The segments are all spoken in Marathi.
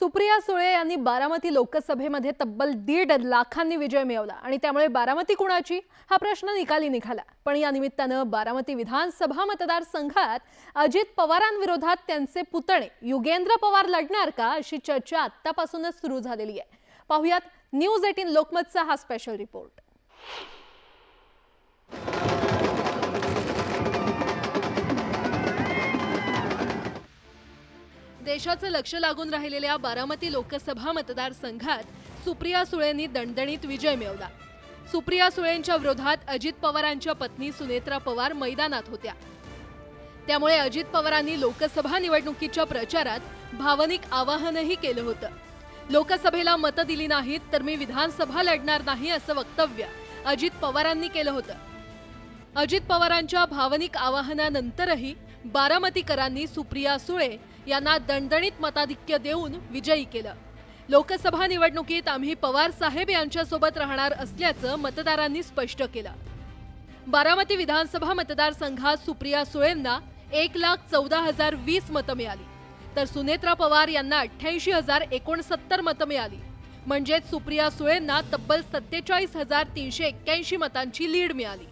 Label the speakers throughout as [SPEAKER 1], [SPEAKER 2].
[SPEAKER 1] सुप्रिया सुळे यांनी बारामती लोकसभेमध्ये तब्बल 1.5 लाखांनी विजय मिळवला आणि त्यामुळे बारामती कुणाची हा प्रश्न निकाली निघाला। पण या निमित्तानं बारामती विधानसभा मतदारसंघात अजित पवारांविरोधात त्यांचे पुतणे युगेंद्र पवार लढणार का अशी चर्चा आतापासूनच सुरू झालेली आहे। पाहुयात न्यूज 18 लोकमतचा हा स्पेशल रिपोर्ट। देशाचं लक्ष लागून राहिलेल्या बारामती लोकसभा मतदारसंघात सुप्रिया सुळेंनी दणदणीत विजय मिळवला। सुप्रिया सुळेंच्या विरोधात अजित पवारांच्या पत्नी सुनेत्रा पवार मैदानात होत्या। त्यामुळे अजित पवारांनी लोकसभा निवडणुकीच्या प्रचारात भावनिक आवाहनही केलं होतं। लोकसभेला मतं दिली नाहीत तर मी विधानसभा लढणार नाही असं वक्तव्य अजित पवारांनी केलं होतं। अजित पवारांच्या भावनिक आवाहनानंतरही बारामतीकरांनी सुप्रिया सुळे यांना दणदणीत मताधिक्य देऊन विजयी केलं। लोकसभा निवडणुकीत आम्ही पवार साहेब यांच्यासोबत राहणार असल्याचं मतदारांनी स्पष्ट केलं। बारामती विधानसभा मतदारसंघात सुप्रिया सुळेंना 1,14,020 मतं मिळाली तर सुनेत्रा पवार यांना 88,069 मतं मिळाली। म्हणजेच सुप्रिया सुळेंना तब्बल 47,381 मतांची लीड मिळाली।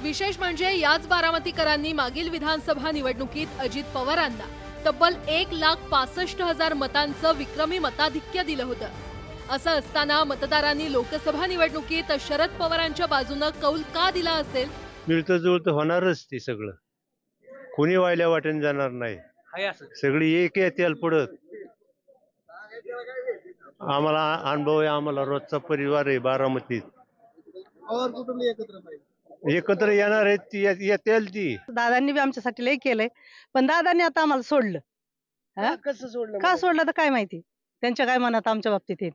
[SPEAKER 1] विशेष म्हणजे याच बारामतीकरांनी मागील विधानसभा निवडणुकीत अजित पवारांना तब्बल 1,65,000 मतांचं विक्रमी मताधिक्य दिलं होतं। असं असताना मतदारांनी लोकसभा निवडणुकीत शरद पवारांच्या बाजूने कौल का दिला असेल?
[SPEAKER 2] मिळतं जुळतं होणारच ते सगळं, कोणी वायल्या वाटेन जाणार नाही, सगळी एक येतील पुढं। आम्हाला अनुभव आहे, आम्हाला रोजचा परिवार आहे बारामतीत, एकत्र येणार आहेत ती येतील। ती
[SPEAKER 3] दादांनी बी आमच्यासाठी लय केलंय, पण दादांनी आता आम्हाला सोडलं।
[SPEAKER 2] कसं सोडलं?
[SPEAKER 3] का सोडलं तर काय माहिती, त्यांच्या काय मनात आमच्या बाबतीत आहे,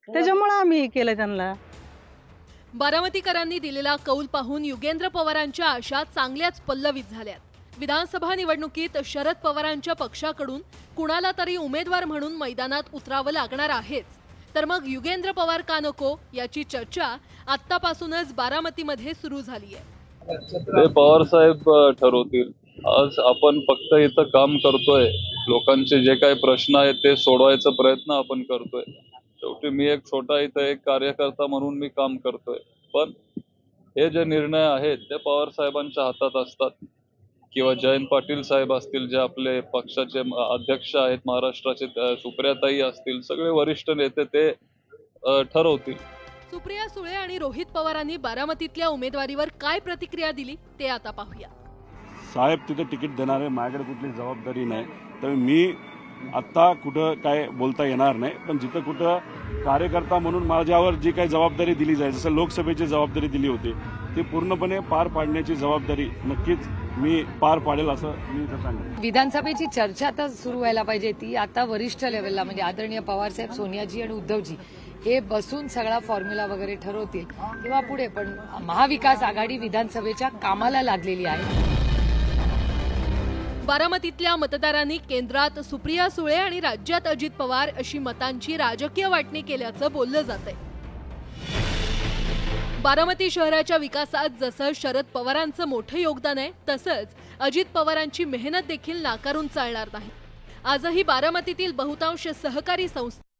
[SPEAKER 3] त्याच्यामुळे आम्ही केलं त्यांना।
[SPEAKER 1] बारामतीकरांनी दिलेला कौल पाहून युगेंद्र पवारांच्या आशा चांगल्याच पल्लवित झाल्यात। विधानसभा निवडणुकीत शरद पवारांच्या पक्षाकडून कुणाला तरी उमेदवार म्हणून मैदानात उतरावं लागणार आहेच, तर मग युगेंद्र पवार का नको याची चर्चा आतापासूनच बारामतीमध्ये सुरू झाली आहे।
[SPEAKER 4] ते पवार साहेब ठरवतील। आज आपण फक्त इथं काम करतोय, लोकांचे जे काही प्रश्न आहेत ते सोडवायचा प्रयत्न आपण करतोय। शेवटी मी एक छोटा इथं एक कार्यकर्ता म्हणून मी काम करतोय, पण हे जे निर्णय आहेत ते पवार साहेबांच्या हातात असतात, किंवा जयंत पाटील साहेब असतील जे आपले पक्षाचे अध्यक्ष आहेत महाराष्ट्राचे, सुप्रियाताई असतील, सगळे वरिष्ठ नेते ते ठरवतील।
[SPEAKER 1] सुप्रिया सुळे आणि रोहित पवारांनी बारामतीतल्या उमेदवारीवर काय प्रतिक्रिया दिली ते आता पाहूया।
[SPEAKER 5] साहेब तिथे तिकीट देणार आहे, माझ्याकडे कुठली जबाबदारी नाही, तर मी आता कुठं काय बोलता येणार नाही, पण जिथं कुठं कार्यकर्ता म्हणून माझ्यावर जी काही जबाबदारी दिली जाईल, जसं लोकसभेची जबाबदारी दिली होती ती पूर्णपणे पार पाडण्याची जबाबदारी नक्कीच मी पार पाडेल असं मी सांगेन।
[SPEAKER 6] विधानसभेची चर्चा आता सुरू व्हायला पाहिजे, ती आता वरिष्ठ लेवलला म्हणजे आदरणीय पवारसाहेब, सोनियाजी आणि उद्धवजी हे बसून सगळा फॉर्म्युला वगैरे ठरवतील किंवा पुढे, पण महाविकास आघाडी विधानसभेच्या कामाला लागलेली आहे।
[SPEAKER 1] बारामतीतल्या मतदारांनी केंद्रात सुप्रिया सुळे आणि राज्यात अजित पवार अशी मतांची राजकीय वाटणी केल्याचं बोललं जातंय। बारामती शहराच्या विकासात जसं शरद पवारांचं मोठं योगदान आहे, तसंच अजित पवारांची मेहनत देखील नाकारून चालणार नाही। आजही बारामतीतील बहुतांश सहकारी संस्था